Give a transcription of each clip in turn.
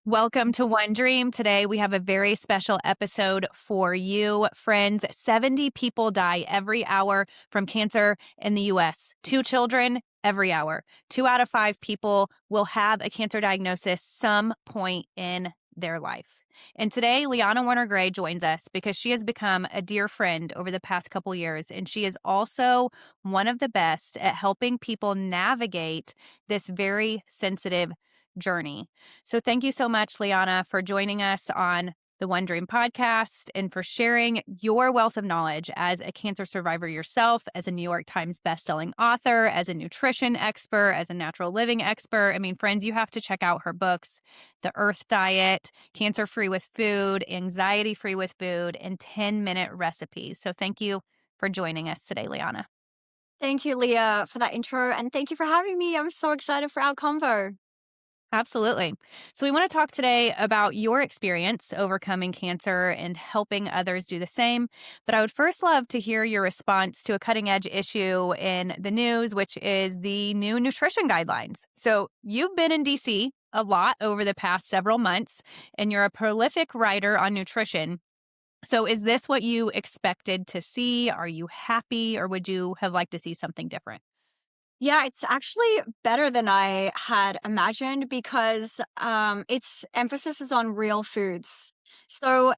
Welcome to One Dream. Today, we have a very special episode for you, friends. 70 people die every hour from cancer in the US. 2 children every hour. 2 out of 5 people will have a cancer diagnosis some point in their life. And today, Liana Warner-Gray joins us because she has become a dear friend over the past couple years. And she is also one of the best at helping people navigate this very sensitive journey. So thank you so much, Liana, for joining us on the One Dream podcast and for sharing your wealth of knowledge as a cancer survivor yourself, as a New York Times bestselling author, as a nutrition expert, as a natural living expert. I mean, friends, you have to check out her books, The Earth Diet, Cancer Free with Food, Anxiety Free with Food, and 10-minute recipes. So thank you for joining us today, Liana. Thank you, Leah, for that intro, and thank you for having me. I'm so excited for our convo. Absolutely. So, we want to talk today about your experience overcoming cancer and helping others do the same. But I would first love to hear your response to a cutting edge issue in the news, which is the new nutrition guidelines. So, you've been in DC a lot over the past several months, and you're a prolific writer on nutrition. So, is this what you expected to see? Are you happy, or would you have liked to see something different? Yeah, it's actually better than I had imagined because its emphasis is on real foods. So,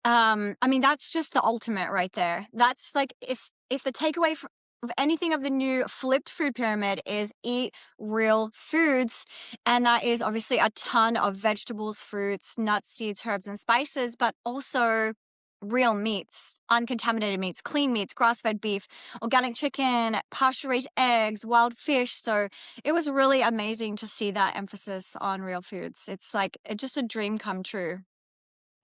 I mean, that's just the ultimate right there. That's like if the takeaway of anything of the new flipped food pyramid is eat real foods, and that is obviously a ton of vegetables, fruits, nuts, seeds, herbs, and spices, but also real meats, uncontaminated meats, clean meats, grass-fed beef, organic chicken, pasture-raised eggs, wild fish. So it was really amazing to see that emphasis on real foods. It's like just a dream come true.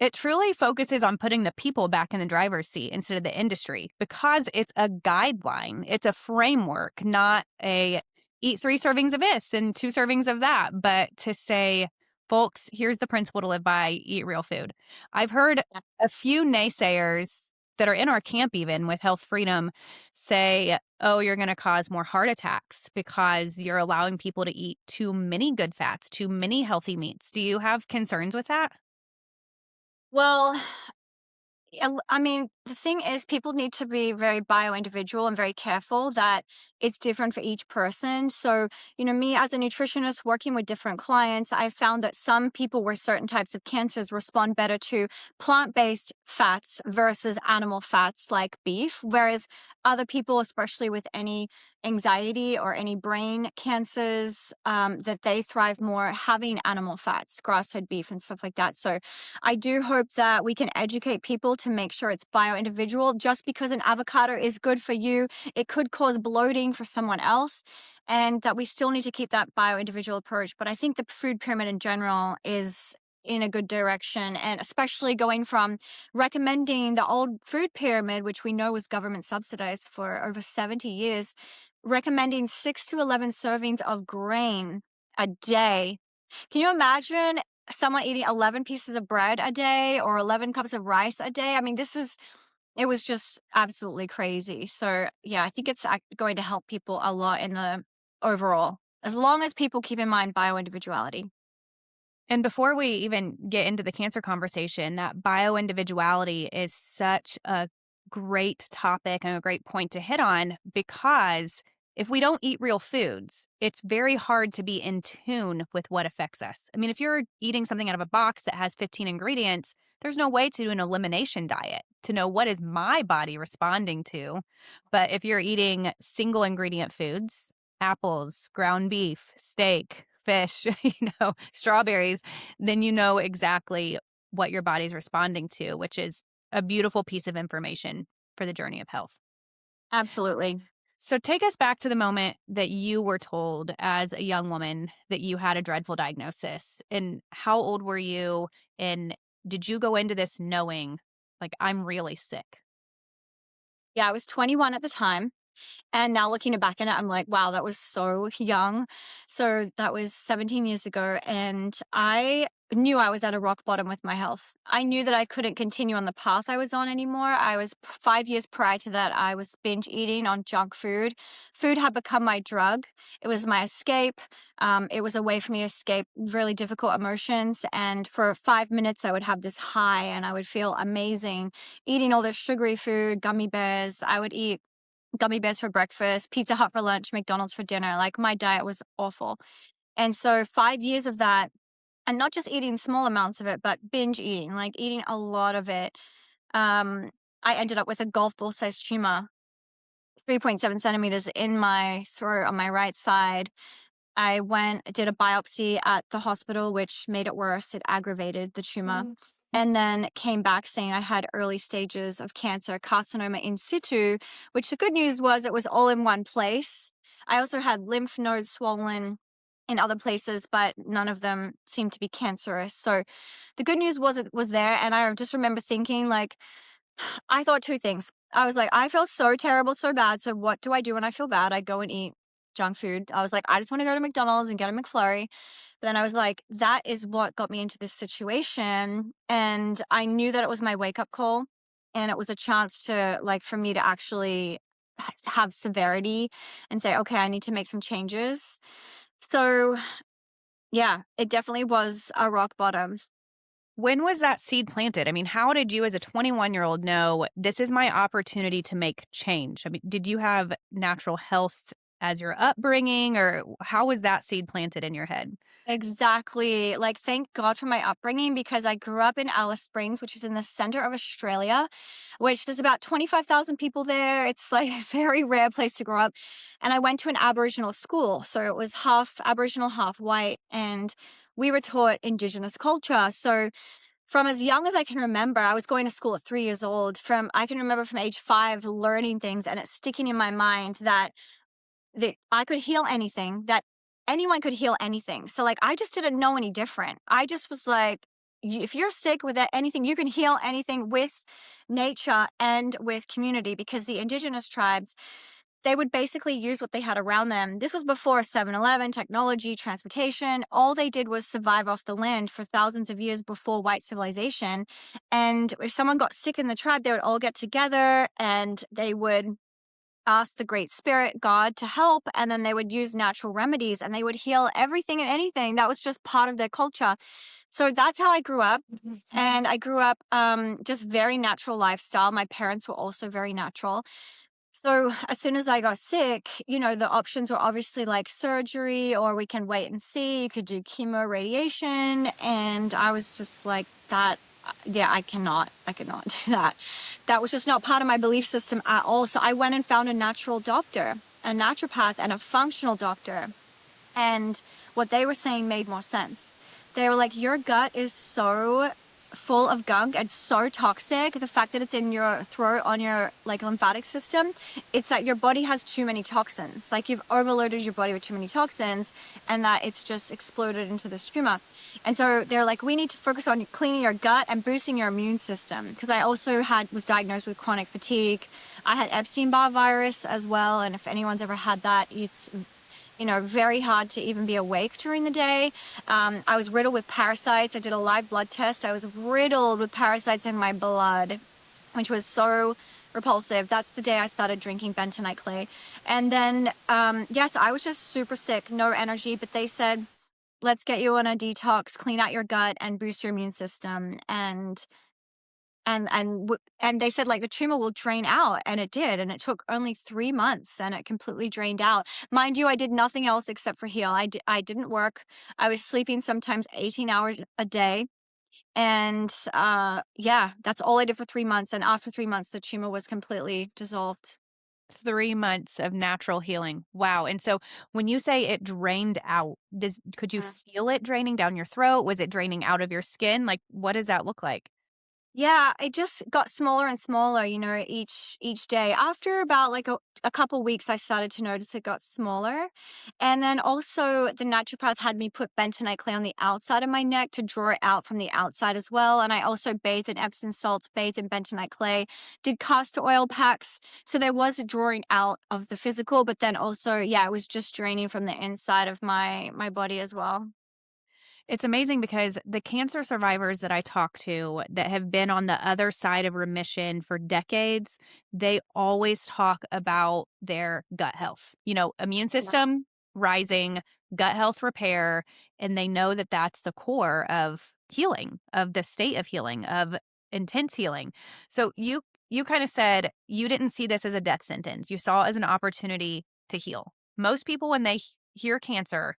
It truly focuses on putting the people back in the driver's seat instead of the industry because it's a guideline. It's a framework, not a eat 3 servings of this and 2 servings of that, but to say, folks, here's the principle to live by, eat real food. I've heard a few naysayers that are in our camp, even with health freedom, say, oh, you're going to cause more heart attacks because you're allowing people to eat too many good fats, too many healthy meats. Do you have concerns with that? Well, I mean, the thing is, people need to be very bio individual and very careful that it's different for each person. So, me as a nutritionist working with different clients, I found that some people with certain types of cancers respond better to plant based fats versus animal fats like beef. Whereas other people, especially with any anxiety or any brain cancers, that they thrive more having animal fats, grass fed beef, and stuff like that. So, I do hope that we can educate people to make sure it's bio individual. Just because an avocado is good for you, it could cause bloating for someone else, and that we still need to keep that bio individual approach. But I think the food pyramid in general is in a good direction, and especially going from recommending the old food pyramid, which we know was government subsidized for over 70 years, recommending 6 to 11 servings of grain a day. Can you imagine someone eating 11 pieces of bread a day or 11 cups of rice a day? I mean, it was just absolutely crazy. So, yeah, I think it's going to help people a lot in the overall, as long as people keep in mind bio individuality. And before we even get into the cancer conversation, that bio-individuality is such a great topic and a great point to hit on because if we don't eat real foods, it's very hard to be in tune with what affects us. I mean, if you're eating something out of a box that has 15 ingredients, there's no way to do an elimination diet to know what is my body responding to. But if you're eating single ingredient foods, apples, ground beef, steak, fish, strawberries, then you know exactly what your body's responding to, which is a beautiful piece of information for the journey of health. Absolutely. So take us back to the moment that you were told as a young woman that you had a dreadful diagnosis. And how old were you? And did you go into this knowing, like, I'm really sick? Yeah, I was 21 at the time. And now looking back at it, I'm like, wow, that was so young. So that was 17 years ago. And I knew I was at a rock bottom with my health. I knew that I couldn't continue on the path I was on anymore. 5 years prior to that, I was binge eating on junk food. Food had become my drug. It was my escape. It was a way for me to escape really difficult emotions. And for 5 minutes, I would have this high and I would feel amazing eating all this sugary food, gummy bears. I would eat gummy bears for breakfast, Pizza Hut for lunch, McDonald's for dinner. Like my diet was awful. And so 5 years of that, and not just eating small amounts of it, but binge eating, like eating a lot of it. Um, I ended up with a golf ball sized tumor, 3.7 centimeters in my throat on my right side. Did a biopsy at the hospital, which made it worse. It aggravated the tumor. And then came back saying I had early stages of cancer, carcinoma in situ, which the good news was it was all in one place. I also had lymph nodes swollen in other places, but none of them seemed to be cancerous. So the good news was it was there. And I just remember thinking, like, I thought two things. I was like, I feel so terrible, so bad. So what do I do when I feel bad? I go and eat junk food. I was like, I just want to go to McDonald's and get a McFlurry. But then I was like, that is what got me into this situation. And I knew that it was my wake up call. And it was a chance to, like, for me to actually have severity and say, okay, I need to make some changes. So, yeah, it definitely was a rock bottom. When was that seed planted? I mean, how did you as a 21-year-old know this is my opportunity to make change? I mean, did you have natural health as your upbringing, or how was that seed planted in your head? Exactly. Like, thank God for my upbringing because I grew up in Alice Springs, which is in the center of Australia, which there's about 25,000 people there. It's like a very rare place to grow up. And I went to an Aboriginal school. So it was half Aboriginal, half white. And we were taught Indigenous culture. So from as young as I can remember, I was going to school at 3 years old. I can remember from age 5 learning things and it's sticking in my mind that I could heal anything, that anyone could heal anything. So, like, I just didn't know any different. I just was like, if you're sick with anything, you can heal anything with nature and with community because the indigenous tribes, they would basically use what they had around them. This was before 7-Eleven, technology, transportation. All they did was survive off the land for thousands of years before white civilization. And if someone got sick in the tribe, they would all get together and they would ask the great spirit god to help, and then they would use natural remedies and they would heal everything and anything that was just part of their culture. So that's how I grew up. And I grew up just very natural lifestyle. My parents were also very natural. So as soon as I got sick, the options were obviously like surgery or we can wait and see. You could do chemo radiation. And I was just like that. Yeah, I cannot do that. That was just not part of my belief system at all. So I went and found a natural doctor, a naturopath and a functional doctor. And what they were saying made more sense. They were like, your gut is so full of gunk and so toxic. The fact that it's in your throat on your like lymphatic system, it's that your body has too many toxins. Like you've overloaded your body with too many toxins and that it's just exploded into this tumor. And so they're like, we need to focus on cleaning your gut and boosting your immune system. Because I also was diagnosed with chronic fatigue. I had Epstein-Barr virus as well. And if anyone's ever had that, it's very hard to even be awake during the day. I was riddled with parasites. I did a live blood test. I was riddled with parasites in my blood, which was so repulsive. That's the day I started drinking bentonite clay. And then, so I was just super sick, no energy, but they said, let's get you on a detox, clean out your gut and boost your immune system. And they said, like, the tumor will drain out, and it did, and it took only 3 months, and it completely drained out. Mind you, I did nothing else except for heal. I didn't work. I was sleeping sometimes 18 hours a day, and, that's all I did for 3 months, and after 3 months, the tumor was completely dissolved. 3 months of natural healing. Wow. And so when you say it drained out, could you feel it draining down your throat? Was it draining out of your skin? Like, what does that look like? Yeah, it just got smaller and smaller, each day. After about like a couple weeks, I started to notice it got smaller. And then also the naturopath had me put bentonite clay on the outside of my neck to draw it out from the outside as well. And I also bathed in Epsom salts, bathed in bentonite clay, did castor oil packs. So there was a drawing out of the physical, but then also, yeah, it was just draining from the inside of my body as well. It's amazing because the cancer survivors that I talk to that have been on the other side of remission for decades, they always talk about their gut health. Immune system rising, gut health repair, and they know that that's the core of healing, of the state of healing, of intense healing. So you kind of said you didn't see this as a death sentence. You saw it as an opportunity to heal. Most people when they hear cancer,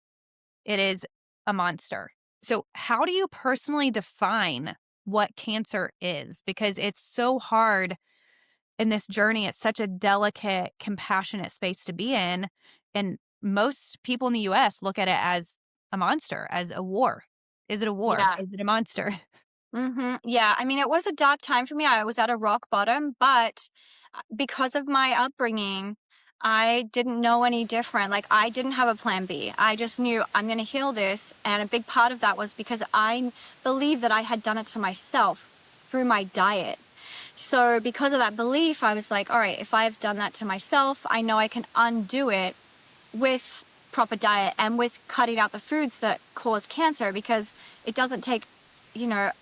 it is a monster. So, how do you personally define what cancer is? Because it's so hard in this journey. It's such a delicate, compassionate space to be in. And most people in the US look at it as a monster, as a war. Is it a war? Yeah. Is it a monster? Yeah, I mean, it was a dark time for me. I was at a rock bottom, but because of my upbringing, I didn't know any different. Like, I didn't have a plan B. I just knew I'm going to heal this. And a big part of that was because I believed that I had done it to myself through my diet. So, because of that belief, I was like, all right, if I've done that to myself, I know I can undo it with proper diet and with cutting out the foods that cause cancer, because it doesn't take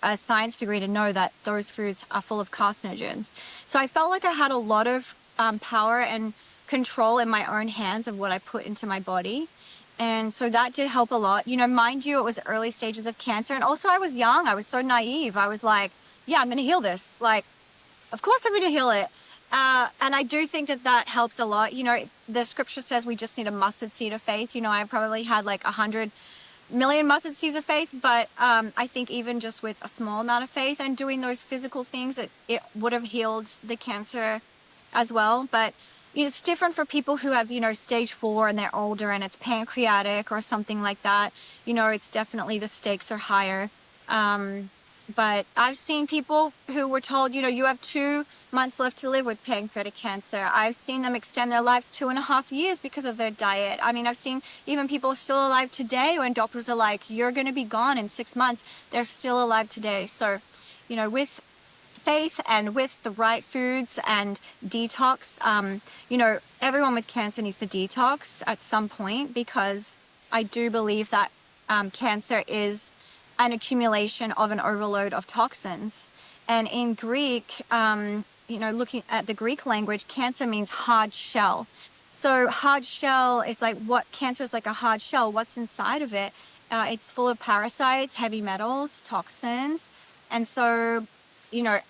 a science degree to know that those foods are full of carcinogens. So I felt like I had a lot of power and control in my own hands of what I put into my body. And so that did help a lot. Mind you, it was early stages of cancer, and also I was young, I was so naive. I was like, yeah, I'm going to heal this, like, of course I'm going to heal it. And I do think that that helps a lot. The scripture says we just need a mustard seed of faith. I probably had like 100 million mustard seeds of faith, but I think even just with a small amount of faith and doing those physical things, it would have healed the cancer as well. But it's different for people who have, stage 4 and they're older and it's pancreatic or something like that. It's definitely the stakes are higher. Um, but I've seen people who were told, you have 2 months left to live with pancreatic cancer. I've seen them extend their lives 2.5 years because of their diet. I mean, I've seen even people still alive today when doctors are like, you're going to be gone in 6 months. They're still alive today. So, with faith and with the right foods and detox, everyone with cancer needs to detox at some point, because I do believe that cancer is an accumulation of an overload of toxins. And in Greek, looking at the Greek language, cancer means hard shell. So hard shell is like, what cancer is like a hard shell. What's inside of it? It's full of parasites, heavy metals, toxins. And so,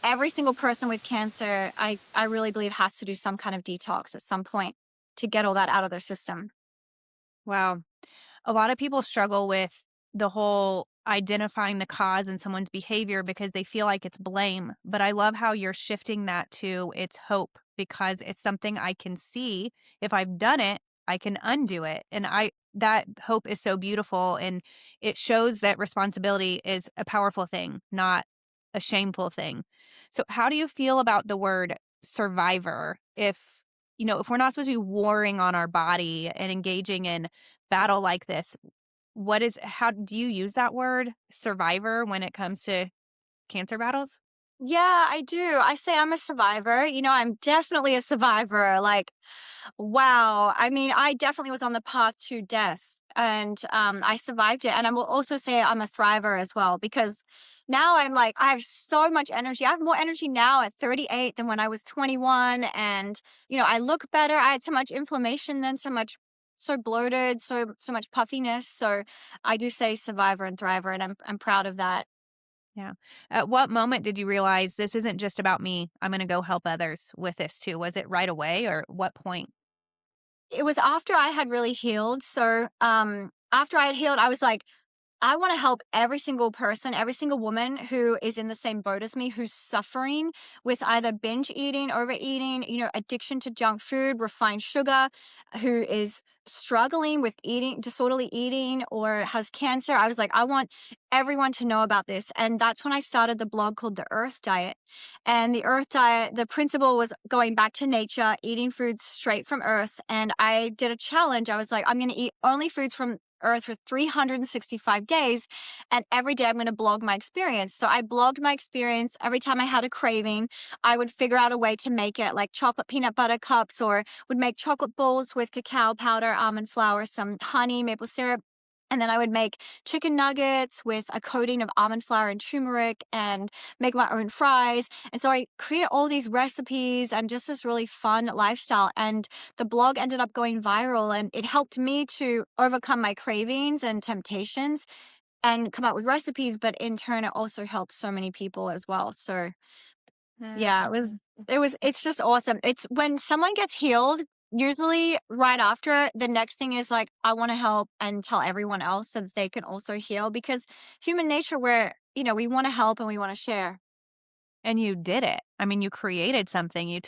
every single person with cancer, I really believe has to do some kind of detox at some point to get all that out of their system. Wow. A lot of people struggle with the whole identifying the cause in someone's behavior because they feel like it's blame. But I love how you're shifting that to it's hope because it's something I can see. If I've done it, I can undo it. And that hope is so beautiful and it shows that responsibility is a powerful thing, not a shameful thing. So how do you feel about the word survivor if we're not supposed to be warring on our body and engaging in battle like this, how do you use that word survivor when it comes to cancer battles? Yeah, I do. I say I'm a survivor. I'm definitely a survivor. Like, wow. I mean, I definitely was on the path to death, and I survived it. And I will also say I'm a thriver as well, because now I'm like, I have so much energy. I have more energy now at 38 than when I was 21. And, I look better. I had so much inflammation then, so bloated, so much puffiness. So I do say survivor and thriver, and I'm proud of that. Yeah. At what moment did you realize this isn't just about me? I'm going to go help others with this too. Was it right away or what point? It was after I had really healed. So after I had healed, I was like, I want to help every single person, every single woman who is in the same boat as me, who's suffering with either binge eating, overeating, addiction to junk food, refined sugar, who is struggling with eating, disorderly eating, or has cancer. I was like, I want everyone to know about this. And that's when I started the blog called The Earth Diet. And the Earth Diet, the principle was going back to nature, eating foods straight from Earth. And I did a challenge. I was like, I'm going to eat only foods from Earth for 365 days. And every day I'm going to blog my experience. So I blogged my experience. Every time I had a craving, I would figure out a way to make it, like chocolate peanut butter cups, or would make chocolate bowls with cacao powder, almond flour, some honey, maple syrup. And then I would make chicken nuggets with a coating of almond flour and turmeric and make my own fries. And so I created all these recipes and just this really fun lifestyle. And the blog ended up going viral, and it helped me to overcome my cravings and temptations and come up with recipes. But in turn, it also helped so many people as well. So yeah, it's just awesome. It's when someone gets healed, usually right after, the next thing is like, I want to help and tell everyone else so that they can also heal, because human nature, where, we want to help and we want to share. And you did it. I mean, you created something. You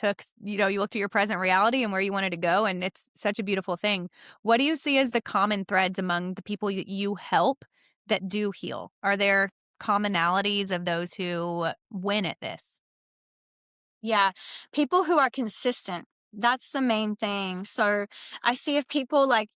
looked at your present reality and where you wanted to go, and it's such a beautiful thing. What do you see as the common threads among the people you help that do heal? Are there commonalities of those who win at this? Yeah, people who are consistent. That's the main thing. So I see if people like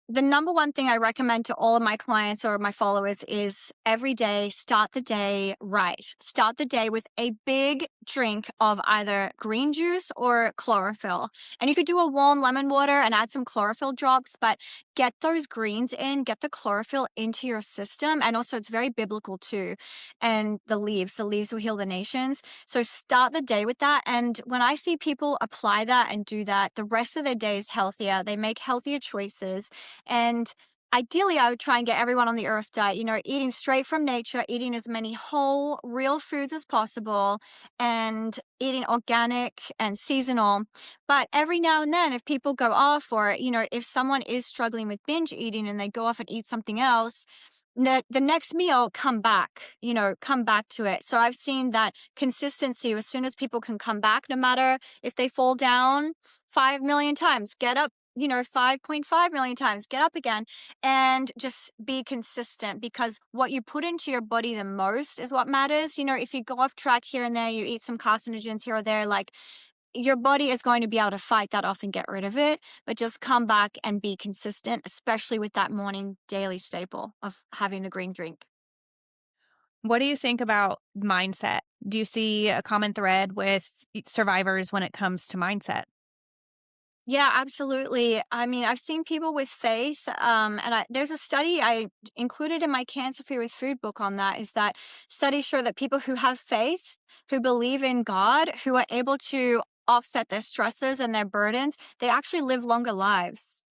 the number one thing I recommend to all of my clients or my followers is every day, start the day right. Start the day with a big drink of either green juice or chlorophyll. And you could do a warm lemon water and add some chlorophyll drops, but get those greens in, get the chlorophyll into your system. And also, it's very biblical too. And the leaves will heal the nations. So start the day with that. And when I see people apply that and do that, the rest of their day is healthier. They make healthier choices, and ideally, I would try and get everyone on the earth diet, eating straight from nature, eating as many whole, real foods as possible, and eating organic and seasonal. But every now and then, if people go off, or, if someone is struggling with binge eating and they go off and eat something else, the next meal, come back to it. So I've seen that consistency, as soon as people can come back, no matter if they fall down 5 million times, get up, 5.5 million times, get up again, and just be consistent, because what you put into your body the most is what matters. If you go off track here and there, you eat some carcinogens here or there, like, your body is going to be able to fight that off and get rid of it, but just come back and be consistent, especially with that morning daily staple of having a green drink. What do you think about mindset? Do you see a common thread with survivors when it comes to mindset? Yeah, absolutely. I mean, I've seen people with faith, and there's a study I included in my Cancer Free with Food book on that. Is that studies show that people who have faith, who believe in God, who are able to offset their stresses and their burdens, they actually live longer lives.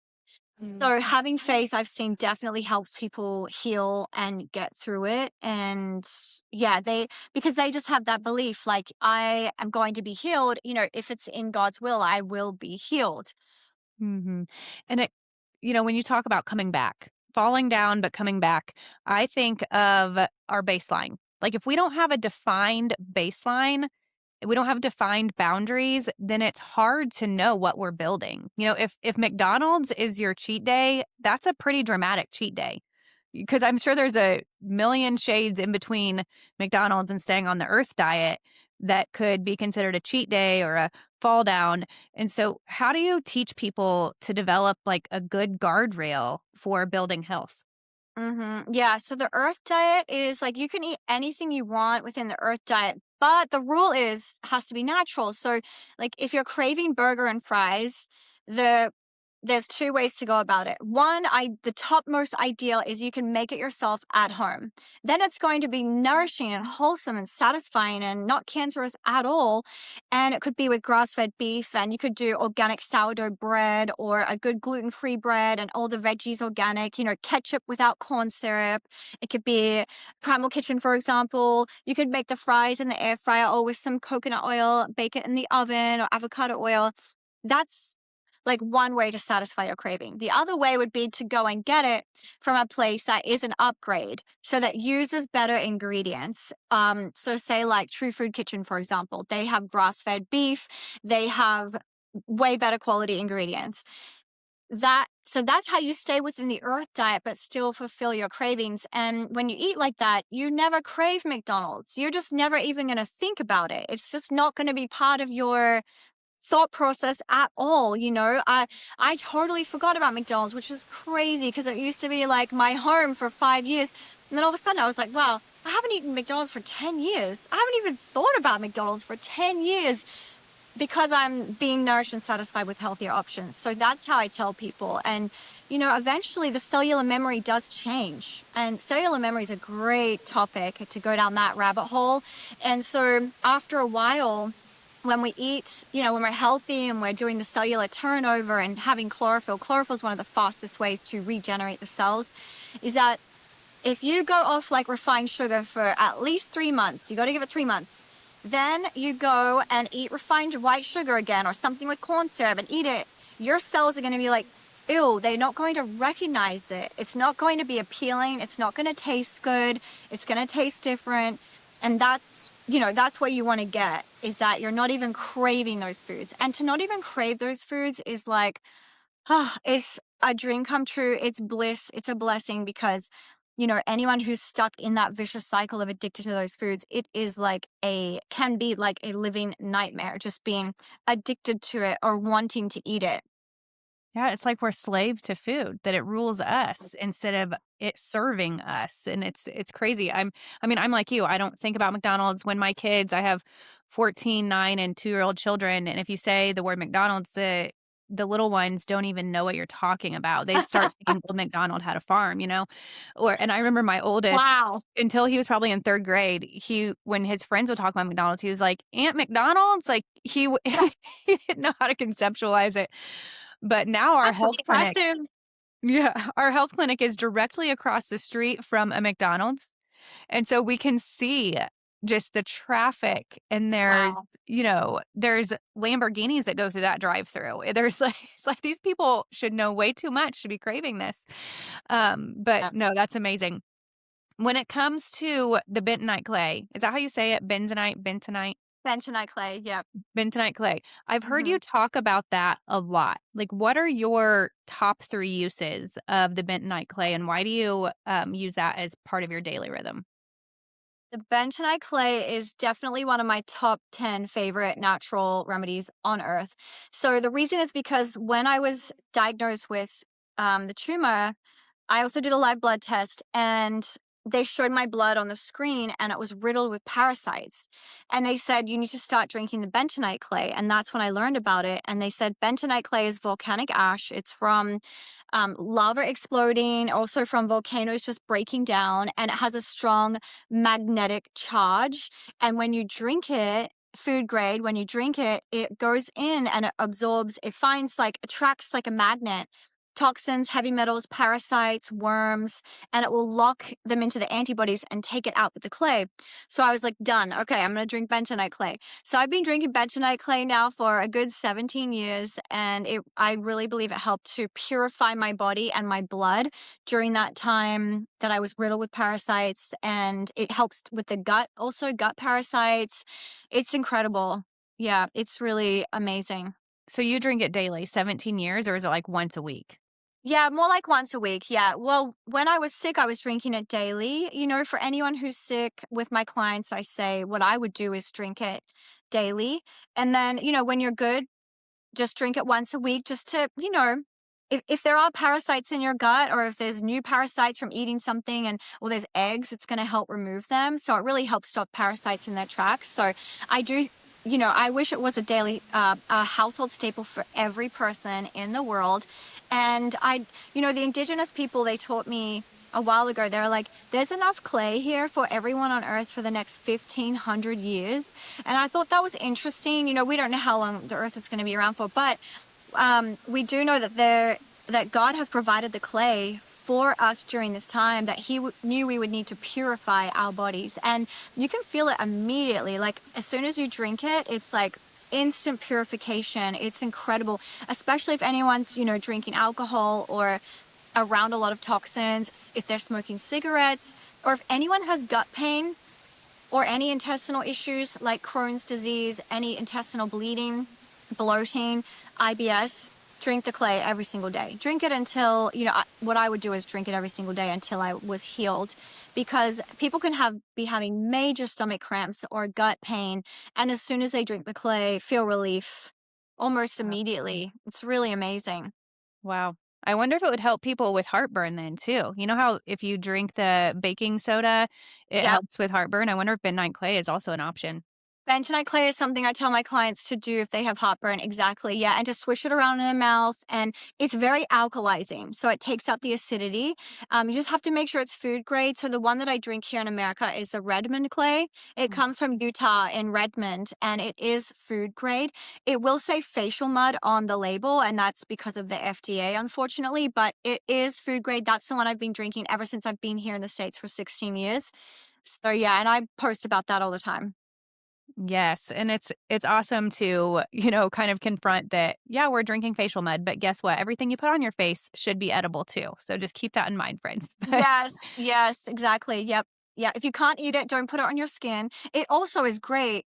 Mm. So having faith, I've seen, definitely helps people heal and get through it. And yeah, because they just have that belief, like, I am going to be healed. If it's in God's will, I will be healed. Mhm. And when you talk about coming back, falling down but coming back, I think of our baseline. Like, if we don't have a defined baseline, we don't have defined boundaries, then it's hard to know what we're building. If McDonald's is your cheat day, that's a pretty dramatic cheat day. Because I'm sure there's a million shades in between McDonald's and staying on the earth diet that could be considered a cheat day or a fall down. And so how do you teach people to develop like a good guardrail for building health? Yeah. So the Earth diet is like, you can eat anything you want within the Earth diet, but the rule is has to be natural. So, like, if you're craving burger and fries, the there's two ways to go about it. One, the topmost ideal is you can make it yourself at home. Then it's going to be nourishing and wholesome and satisfying and not cancerous at all. And it could be with grass-fed beef, and you could do organic sourdough bread or a good gluten-free bread and all the veggies organic, ketchup without corn syrup. It could be Primal Kitchen, for example. You could make the fries in the air fryer or with some coconut oil, bake it in the oven, or avocado oil. That's like one way to satisfy your craving. The other way would be to go and get it from a place that is an upgrade, so that uses better ingredients. So say like True Food Kitchen, for example, they have grass-fed beef, they have way better quality ingredients. That's how you stay within the earth diet but still fulfill your cravings. And when you eat like that, you never crave McDonald's. You're just never even going to think about it. It's just not going to be part of your thought process at all. I totally forgot about McDonald's, which is crazy because it used to be like my home for 5 years. And then all of a sudden I was like, wow, I haven't eaten McDonald's for 10 years. I haven't even thought about McDonald's for 10 years because I'm being nourished and satisfied with healthier options. So that's how I tell people. And, eventually the cellular memory does change. And cellular memory is a great topic to go down that rabbit hole. And so after a while, when we eat, when we're healthy and we're doing the cellular turnover and having chlorophyll is one of the fastest ways to regenerate the cells, is that if you go off like refined sugar for at least 3 months, you got to give it 3 months. Then you go and eat refined white sugar again or something with corn syrup and eat it. Your cells are going to be like, ew, they're not going to recognize it. It's not going to be appealing. It's not going to taste good. It's going to taste different. And that's what you want to get, is that you're not even craving those foods. And to not even crave those foods is like, it's a dream come true. It's bliss. It's a blessing because, anyone who's stuck in that vicious cycle of addicted to those foods, can be like a living nightmare, just being addicted to it or wanting to eat it. Yeah, it's like we're slaves to food, that it rules us instead of it serving us, and it's crazy. I'm like you, I don't think about McDonald's when my kids I have 14, 9, and 2-year-old children, and if you say the word McDonald's, the little ones don't even know what you're talking about. They start thinking Old McDonald had a farm, you know? And I remember my oldest, Wow. until he was probably in 3rd grade, when his friends would talk about McDonald's, he was like, "Aunt McDonald's?" Like, he didn't know how to conceptualize it. But now our That's health clinic impressive. yeah, our health clinic is directly across the street from a McDonald's, and so we can see just the traffic, and Wow. there's Lamborghinis that go through that drive-through. There's like it's like these people should know way too much to be craving this. But Yep. no, that's amazing. When it comes to the bentonite clay, is that how you say it? Bentonite? Bentonite clay. Yep. Bentonite clay. I've heard Hmm. you talk about that a lot. Like, what are your top 3 uses of the bentonite clay, and why do you, use that as part of your daily rhythm? The bentonite clay is definitely one of my top 10 favorite natural remedies on earth. So the reason is because when I was diagnosed with the tumor, I also did a live blood test and they showed my blood on the screen and it was riddled with parasites. And they said, you need to start drinking the bentonite clay. And that's when I learned about it. And they said, bentonite clay is volcanic ash. It's from lava exploding, also from volcanoes just breaking down. And it has a strong magnetic charge. And when you drink it, food grade, when you drink it, it goes in and it absorbs, it finds like, attracts like a magnet toxins, heavy metals, parasites, worms, and it will lock them into the antibodies and take it out with the clay. So I was like, done. Okay, I'm going to drink bentonite clay. So I've been drinking bentonite clay now for a good 17 years, and I really believe it helped to purify my body and my blood during that time that I was riddled with parasites, and it helps with the gut, also gut parasites. It's incredible. Yeah, it's really amazing. So you drink it daily, 17 years, or is it like once a week? Yeah, more like once a week. Yeah. Well, when I was sick, I was drinking it daily. For anyone who's sick with my clients, I say what I would do is drink it daily. And then, when you're good, just drink it once a week just to, if there are parasites in your gut or if there's new parasites from eating something there's eggs, it's going to help remove them. So it really helps stop parasites in their tracks. So I do, I wish it was a daily, a household staple for every person in the world. And the indigenous people, they taught me a while ago, they're like, there's enough clay here for everyone on earth for the next 1,500 years. And I thought that was interesting. We don't know how long the earth is going to be around for, but we do know that God has provided the clay for us during this time, that he knew we would need to purify our bodies. And you can feel it immediately. Like as soon as you drink it, it's like instant purification. It's incredible, especially if anyone's, drinking alcohol or around a lot of toxins, if they're smoking cigarettes, or if anyone has gut pain or any intestinal issues like Crohn's disease, any intestinal bleeding, bloating, IBS, drink the clay every single day. Drink it until, what I would do is drink it every single day until I was healed, because people can be having major stomach cramps or gut pain. And as soon as they drink the clay, feel relief almost Wow. immediately. It's really amazing. Wow. I wonder if it would help people with heartburn then too. You know how if you drink the baking soda, it Yep. helps with heartburn? I wonder if bentonite clay is also an option. Bentonite clay is something I tell my clients to do if they have heartburn. Exactly. Yeah. And to swish it around in their mouth. And it's very alkalizing. So it takes out the acidity. You just have to make sure it's food grade. So the one that I drink here in America is the Redmond clay. It Mm. comes from Utah in Redmond, and it is food grade. It will say facial mud on the label, and that's because of the FDA, unfortunately, but it is food grade. That's the one I've been drinking ever since I've been here in the States for 16 years. So yeah, and I post about that all the time. Yes, and it's awesome to, kind of confront that, yeah, we're drinking facial mud, but guess what? Everything you put on your face should be edible too. So just keep that in mind, friends. But Yes, yes, exactly. Yep. Yeah. If you can't eat it, don't put it on your skin. It also is great.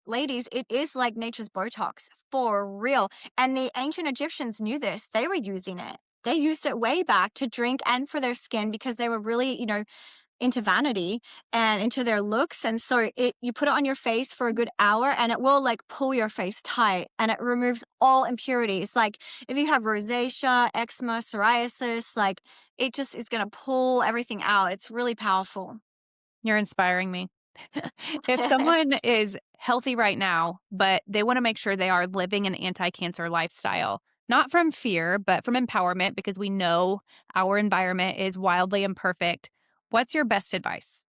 Ladies, it is like nature's Botox for real. And the ancient Egyptians knew this. They were using it. They used it way back to drink and for their skin because they were really, into vanity and into their looks. And so you put it on your face for a good hour and it will like pull your face tight and it removes all impurities. Like if you have rosacea, eczema, psoriasis, like it just is going to pull everything out. It's really powerful. you're inspiring me. If someone is healthy right now, but they want to make sure they are living an anti-cancer lifestyle, not from fear, but from empowerment, because we know our environment is wildly imperfect, what's your best advice?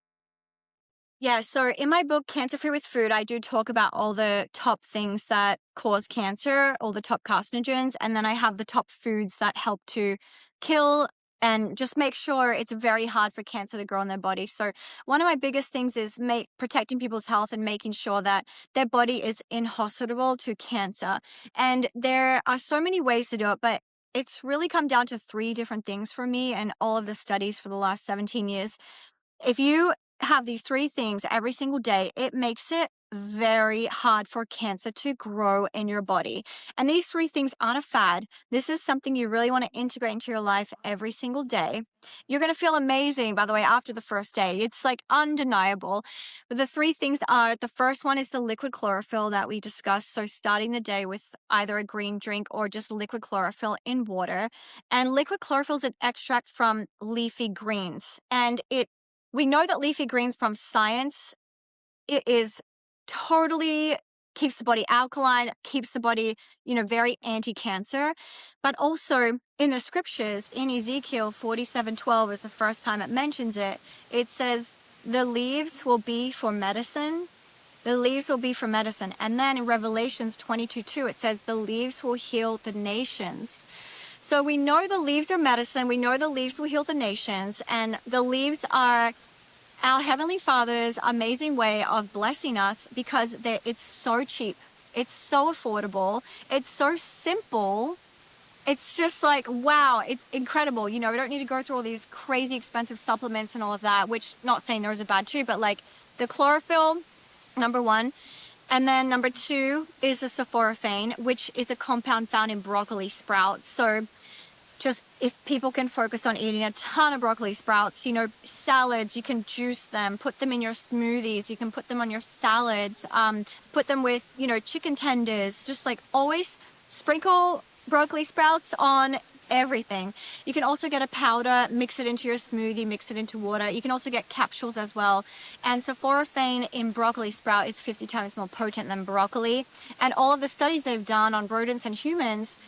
Yeah, so in my book, Cancer Free with Food, I do talk about all the top things that cause cancer, all the top carcinogens, and then I have the top foods that help to kill and just make sure it's very hard for cancer to grow in their body. So one of my biggest things is protecting people's health and making sure that their body is inhospitable to cancer. And there are so many ways to do it, but it's really come down to three different things for me and all of the studies for the last 17 years. If you have these three things every single day, it makes it very hard for cancer to grow in your body. And these three things aren't a fad. This is something you really want to integrate into your life every single day. You're going to feel amazing, by the way, after the first day. It's like undeniable. But the three things are, the first one is the liquid chlorophyll that we discussed. So starting the day with either a green drink or just liquid chlorophyll in water. And liquid chlorophyll is an extract from leafy greens. And we know that leafy greens from science, it is totally keeps the body alkaline, keeps the body, very anti-cancer. But also in the scriptures, in Ezekiel 47:12 is the first time it mentions it. It says, the leaves will be for medicine. The leaves will be for medicine. And then in Revelations 22:2, it says, the leaves will heal the nations. So we know the leaves are medicine. We know the leaves will heal the nations. And the leaves are our Heavenly Father's amazing way of blessing us because it's so cheap. It's so affordable. It's so simple. It's just like, wow, it's incredible. We don't need to go through all these crazy expensive supplements and all of that, which not saying those are bad too, but like the chlorophyll, number one. And then number two is the sulforaphane, which is a compound found in broccoli sprouts. So just if people can focus on eating a ton of broccoli sprouts, salads, you can juice them, put them in your smoothies, you can put them on your salads, put them with, chicken tenders, just like always sprinkle broccoli sprouts on everything. You can also get a powder, mix it into your smoothie, mix it into water. You can also get capsules as well. And sulforaphane in broccoli sprout is 50 times more potent than broccoli. And all of the studies they've done on rodents and humans,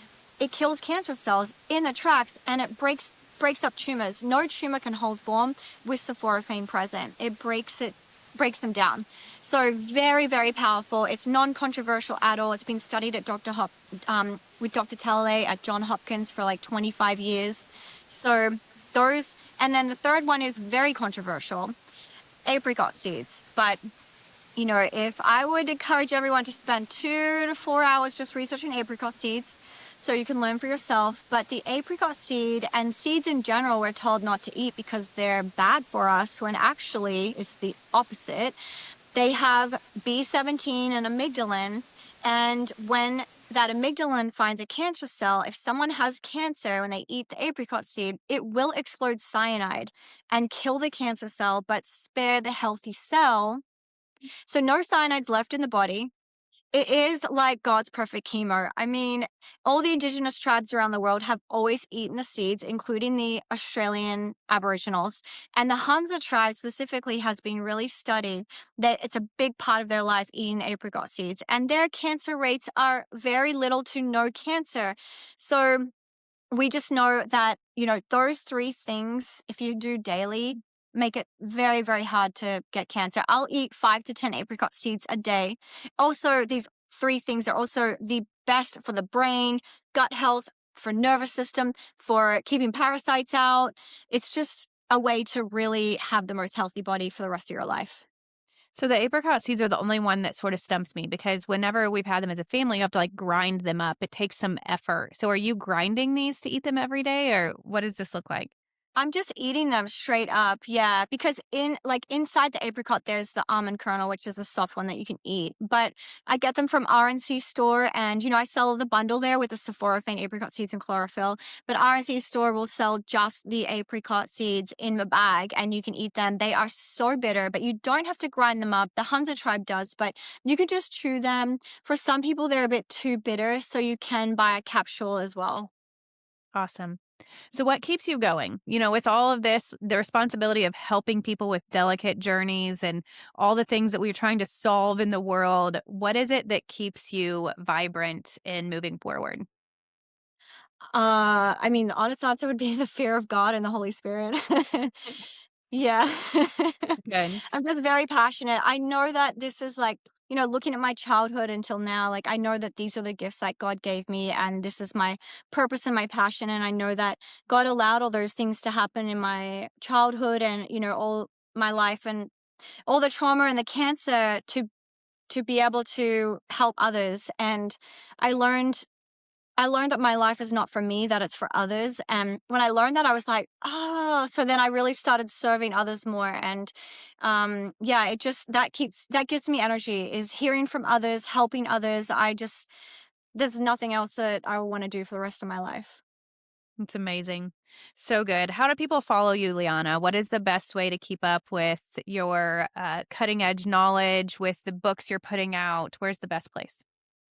it kills cancer cells in the tracks and it breaks up tumors. No tumor can hold form with sulforaphane present. It breaks them down. So very, very powerful. It's non-controversial at all. It's been studied at with Dr. Talalay at John Hopkins for like 25 years. So and then the third one is very controversial, apricot seeds. But If I would encourage everyone to spend 2 to 4 hours just researching apricot seeds so you can learn for yourself. But the apricot seed and seeds in general, we're told not to eat because they're bad for us, when actually it's the opposite. They have B17 and amygdalin. And when that amygdalin finds a cancer cell, if someone has cancer, when they eat the apricot seed, it will explode cyanide and kill the cancer cell, but spare the healthy cell. So no cyanide's left in the body. It is like God's perfect chemo. I mean, all the indigenous tribes around the world have always eaten the seeds, including the Australian Aboriginals. And the Hunza tribe specifically has been really studied that it's a big part of their life eating apricot seeds. And their cancer rates are very little to no cancer. So we just know that, those three things, if you do daily, make it very, very hard to get cancer. I'll eat 5 to 10 apricot seeds a day. Also, these three things are also the best for the brain, gut health, for nervous system, for keeping parasites out. It's just a way to really have the most healthy body for the rest of your life. So the apricot seeds are the only one that sort of stumps me because whenever we've had them as a family, you have to like grind them up. It takes some effort. So are you grinding these to eat them every day or what does this look like? I'm just eating them straight up, yeah, because inside the apricot, there's the almond kernel, which is a soft one that you can eat. But I get them from RNC store, and I sell the bundle there with the sulforaphane, apricot seeds, and chlorophyll. But RNC store will sell just the apricot seeds in the bag, and you can eat them. They are so bitter, but you don't have to grind them up. The Hunza tribe does, but you can just chew them. For some people, they're a bit too bitter, so you can buy a capsule as well. Awesome. So what keeps you going? With all of this, the responsibility of helping people with delicate journeys and all the things that we're trying to solve in the world, what is it that keeps you vibrant and moving forward? I mean, the honest answer would be the fear of God and the Holy Spirit. Yeah. It's good. I'm just very passionate. I know that this is like, looking at my childhood until now, like I know that these are the gifts that God gave me and this is my purpose and my passion. And I know that God allowed all those things to happen in my childhood and, all my life and all the trauma and the cancer to be able to help others. And I learned I learned that my life is not for me, that it's for others. And when I learned that, I was like, oh, so then I really started serving others more. And yeah, that gives me energy is hearing from others, helping others. There's nothing else that I want to do for the rest of my life. It's amazing. So good. How do people follow you, Liana? What is the best way to keep up with your cutting edge knowledge, with the books you're putting out? Where's the best place?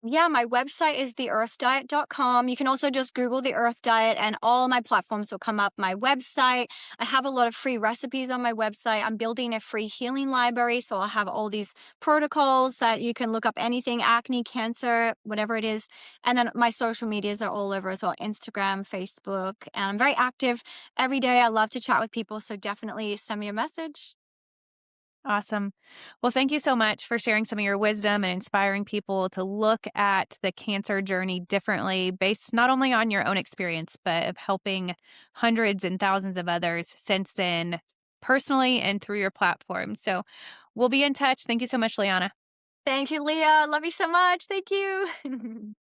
Yeah, my website is theearthdiet.com. You can also just Google the Earth Diet and all my platforms will come up. My website, I have a lot of free recipes on my website. I'm building a free healing library. So I'll have all these protocols that you can look up anything, acne, cancer, whatever it is. And then my social medias are all over as well, Instagram, Facebook. And I'm very active every day. I love to chat with people. So definitely send me a message. Awesome. Well, thank you so much for sharing some of your wisdom and inspiring people to look at the cancer journey differently, based not only on your own experience, but of helping hundreds and thousands of others since then, personally and through your platform. So we'll be in touch. Thank you so much, Liana. Thank you, Leah. Love you so much. Thank you.